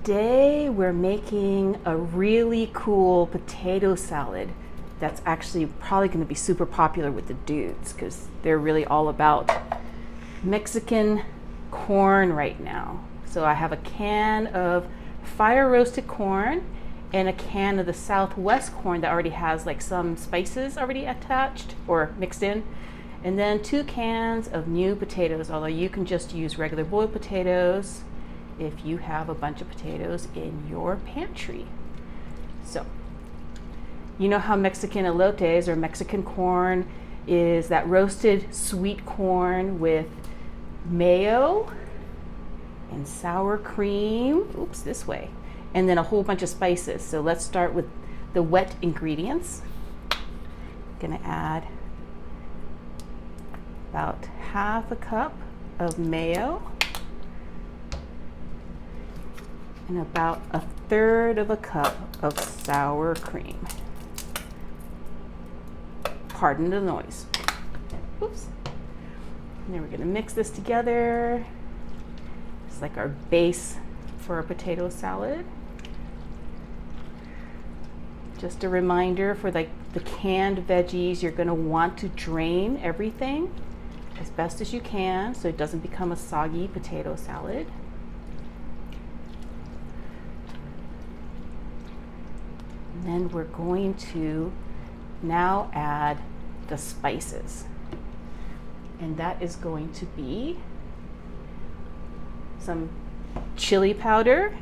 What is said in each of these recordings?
today we're making a really cool potato salad that's actually probably going to be super popular with the dudes because they're really all about Mexican corn right now. So I have a can of fire roasted corn and a can of the Southwest corn that already has like some spices already attached or mixed in. And then 2 cans of new potatoes, although you can just use regular boiled potatoes if you have a bunch of potatoes in your pantry. So, you know how Mexican elotes or Mexican corn is that roasted sweet corn with mayo and sour cream, oops, this way, and then a whole bunch of spices. So let's start with the wet ingredients. Gonna add about half a cup of mayo and about 1/3 of a cup of sour cream. Pardon the noise. Oops. And then we're going to mix this together. It's like our base for a potato salad. Just a reminder for like the canned veggies, you're going to want to drain everything as best as you can so it doesn't become a soggy potato salad. And then we're going to now add the spices. And that is going to be some chili powder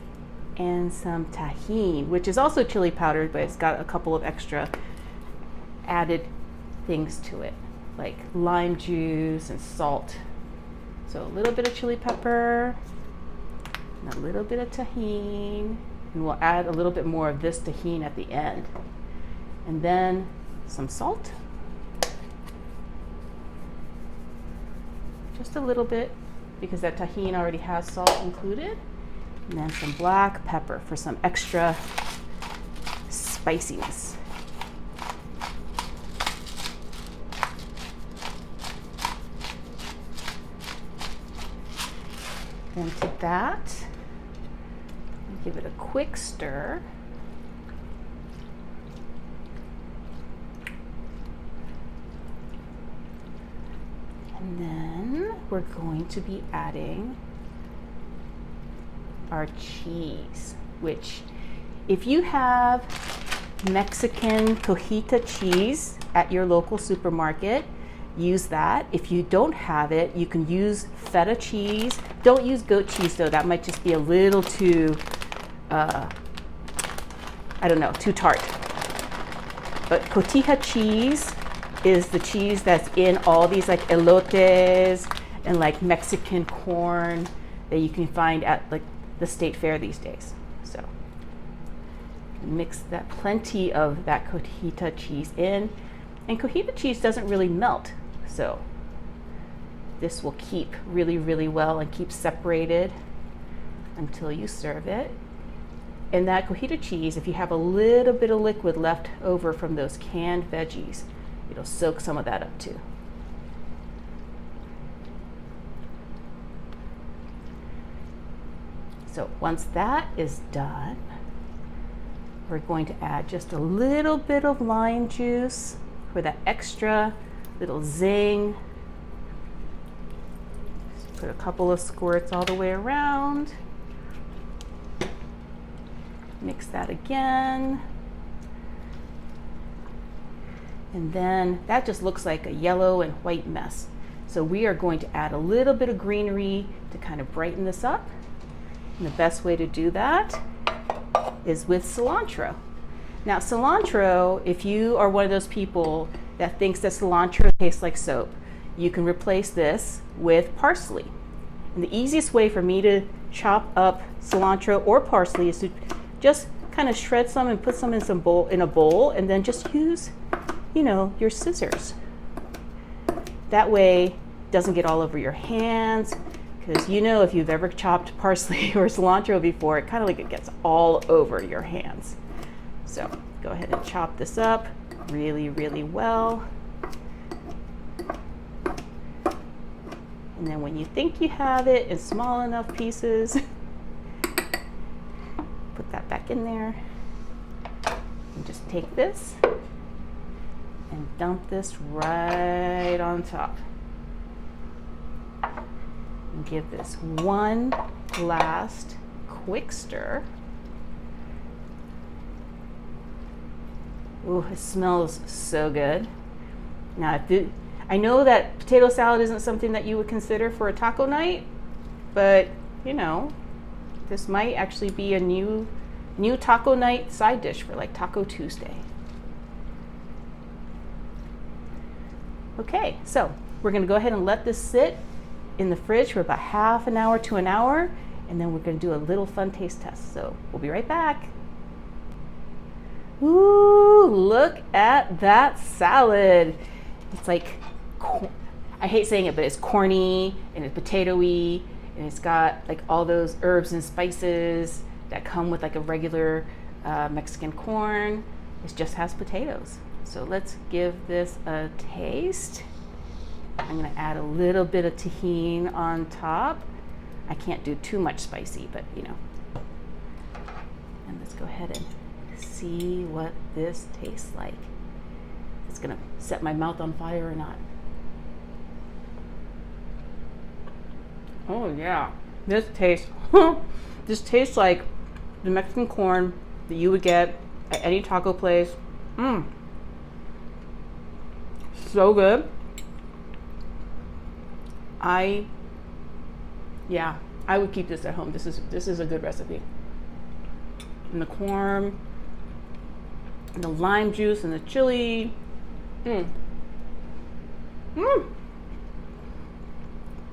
and some tahini, which is also chili powder, but it's got a couple of extra added things to it, like lime juice and salt. So a little bit of chili pepper and a little bit of tahini. And we'll add a little bit more of this tahini at the end. And then some salt. Just a little bit because that tahini already has salt included. And then some black pepper for some extra spiciness. Then to that, give it a quick stir. And then we're going to be adding our cheese, which if you have Mexican cojita cheese at your local supermarket, use that. If you don't have it, you can use feta cheese. Don't use goat cheese though, that might just be a little too I don't know, too tart. But cotija cheese is the cheese that's in all these like elotes and like Mexican corn that you can find at like the state fair these days. So mix that plenty of that cotija cheese in, and cotija cheese doesn't really melt, so this will keep really, really well and keep separated until you serve it. And that cotija cheese, if you have a little bit of liquid left over from those canned veggies, it'll soak some of that up too. So once that is done, we're going to add just a little bit of lime juice for that extra little zing. Just put a couple of squirts all the way around. Mix that again. And then that just looks like a yellow and white mess. So we are going to add a little bit of greenery to kind of brighten this up. And the best way to do that is with cilantro. Now cilantro, if you are one of those people that thinks that cilantro tastes like soap, you can replace this with parsley. And the easiest way for me to chop up cilantro or parsley is to just kind of shred some and put some in a bowl and then just use, you know, your scissors. That way it doesn't get all over your hands, because you know if you've ever chopped parsley or cilantro before, it kind of like it gets all over your hands. So go ahead and chop this up really, really well. And then when you think you have it in small enough pieces, back in there. And just take this and dump this right on top. And give this one last quick stir. Ooh, it smells so good. Now, I know that potato salad isn't something that you would consider for a taco night, but you know, this might actually be a new taco night side dish for like Taco Tuesday. Okay, so we're gonna go ahead and let this sit in the fridge for about half an hour to an hour, and then we're gonna do a little fun taste test. So we'll be right back. Ooh, look at that salad. It's like, I hate saying it, but it's corny and it's potatoey, and it's got like all those herbs and spices that come with like a regular Mexican corn. It just has potatoes. So let's give this a taste. I'm gonna add a little bit of tahini on top. I can't do too much spicy, but you know. And let's go ahead and see what this tastes like. It's gonna set my mouth on fire or not. Oh yeah, this tastes like the Mexican corn that you would get at any taco place. So good. I would keep this at home. This is a good recipe. And the corn, and the lime juice, and the chili.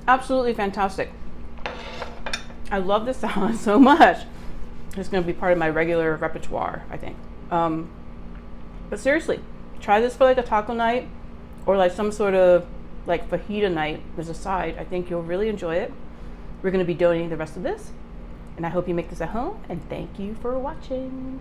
Absolutely fantastic. I love this salad so much. It's going to be part of my regular repertoire, I think. But seriously, try this for like a taco night or like some sort of like fajita night as a side. I think you'll really enjoy it. We're going to be donating the rest of this, and I hope you make this at home, and thank you for watching.